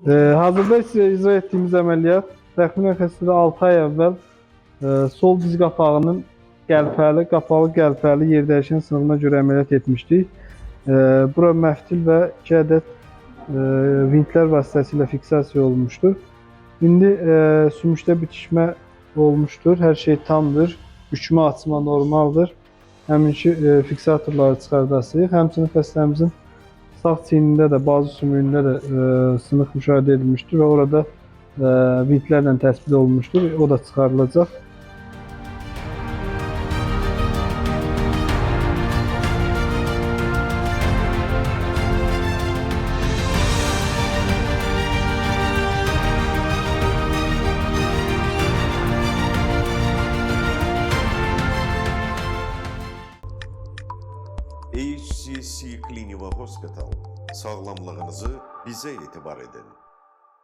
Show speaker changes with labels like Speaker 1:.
Speaker 1: Hazırda sizə icra etdiyimiz əməliyyat təxminən xəstədə 6 ay əvvəl sol diz qapağının qapalı qəlpəli yerdəyişən sınığına görə əməliyyat etmişdik. Bura məftil və 2 ədəd vintlər vasitəsilə fiksasiya olunmuşdur. İndi sümükdə bitişmə olmuşdur, hər şey tamdır, bükmə açma normaldır. Həminki fiksatorları çıxardasıyıq. Həmçinin xəstəmizin sağ çiynində də, bazı sümüyündə də sınıq müşahidə edilmişdir və orada vintlərlə təsbit olunmuşdur. O da çıxarılacaq.
Speaker 2: HCC Clinical Hospital, sağlamlığınızı bizə etibar edin.